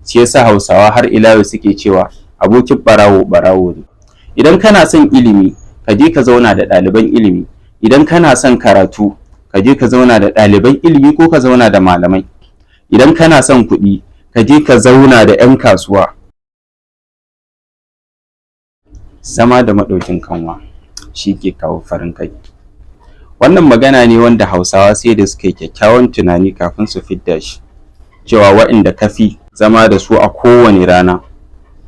shi yasa Hausawa har ila yau suke cewa abokin barawo barawo ne. Idan kana son ilimi ka je ka zauna da ɗaliban ilimi, idan kana son karatu ka je ka zauna da ɗaliban ilimi ko ka zauna da malamai, idan kana son kuɗi ka je ka zauna da 'yan kasuwa. Zama da maɗaukin kanwa shi ke kawo farin kai. Wannan magana ne wanda Hausawa sai da suka yi kyakkyawan tunani kafin su fidda shi, cewa waɗanda ka fi zama da su a kowane rana,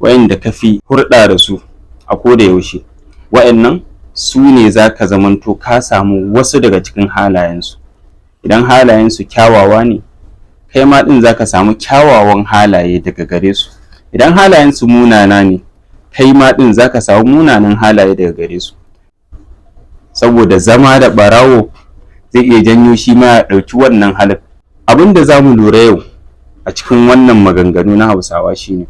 waɗanda ka fi hurɗa da su a koda yaushe, waɗannan su ne za ka zamanto ka samu wasu daga cikin halayensu. Idan halayensu kyawawa ne, kai ma ɗin za ka samu kyawawan halaye daga gare su. Idan halayensu munana ne, kai ma ɗin za ka samu munanan halaye daga gare su. Saboda zama da ɓarawo zai iya janyo shi ma ya ɗauki wannan halin. Abin da za mu lura yau a cikin wannan maganganu na Hausawa shine,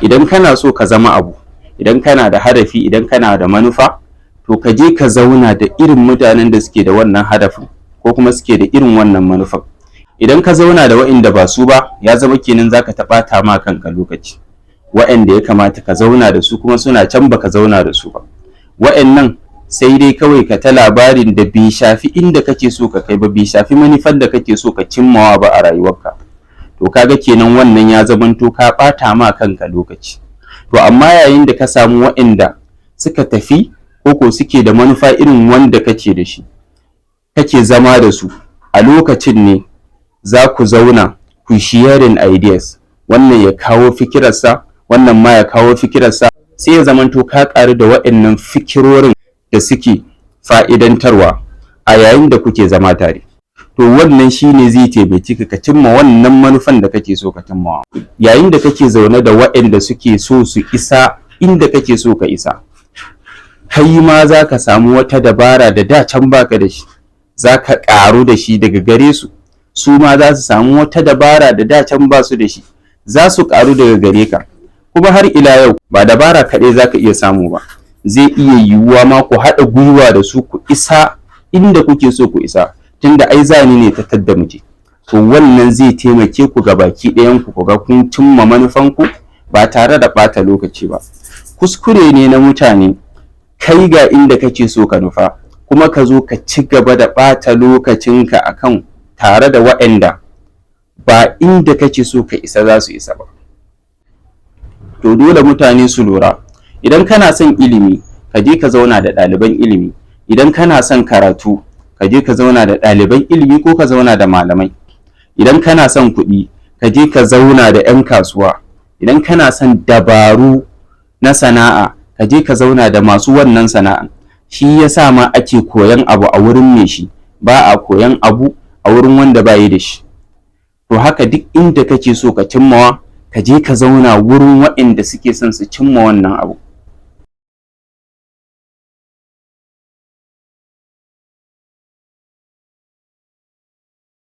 idan kana so ka zama abu, idan kana da hadafi, idan kana da manufa, to ka je ka zauna da irin mutanen da suke da wannan hadafin ko kuma suke da irin wannan manufan. Idan ka zauna da waɗanda ba su ba, ya zama kenan za ka taɓata ma kanka lokaci. Waɗanda ya kamata ka zauna da su kuma suna can baka zauna da su ba. Waɗannan sai dai kawai ka ta labarin da bai shafi inda kake so ka kai ba, bai shafi manufar da kake so ka cimmawa ba a rayuwarka. To kaga kenan wannan ya zamanto ka ɓata ma kanka lokaci. To amma yayin da ka samu waɗanda suka tafi ko suke da manufa irin wanda kake da shi, kake zama da su, a lokacin ne za ku zauna ku sharing ideas, wannan ya kawo fikirarsa, wannan ma ya kawo fikirarsa, sai ya zamanto ka ƙaru da waɗannan fikirorin da suke fa'idantarwa a yayin da kuke zama tare. To wannan shine zai taimaki ka cimma wannan manufan da kake so ka cimma. Yayin da kake zaune da waɗanda suke so su isa inda kake so ka isa, kai ma za ka samu wata dabara da da can baka da shi, za ka ƙaru da shi daga gare su. Su ma za su samu wata dabara da da can ba su da shi, za su ƙaru daga gare ka. Kuma har ila yau ba dabara kaɗai za ka iya samu ba, zai iya yiwuwa ma ku haɗa gwiwa da su ku isa inda kuke so ku isa, tunda ai zani ne ta tadda muje. To wannan zai taimake ku ga baki ɗayan ku ga kun cimma manufanku ba tare da ɓata lokaci ba. Kuskure ne na mutane kai ga inda kake so ka nufa, kuma ka zo ka ci gaba da ɓata lokacinka akan tare da waɗanda ba inda kake so ka isa za su isa ba. To dole mutane su lura, idan kana son ilimi ka je ka zauna da ɗaliban ilimi, idan kana son karatu ka je ka zauna da ɗaliban ilimi ko ka zauna da malamai, idan kana son kuɗi ka je ka zauna da 'yan kasuwa, idan kana son dabaru na sana'a ka je ka zauna da masu wannan sana'a. Shi yasa ma ake koyan abu a wurin mai shi, ba a koyan abu a wurin wanda ba yi da shi. To haka duk inda kake so ka cimmawa, ka je ka zauna wurin waɗanda suke son su cimma wannan abu.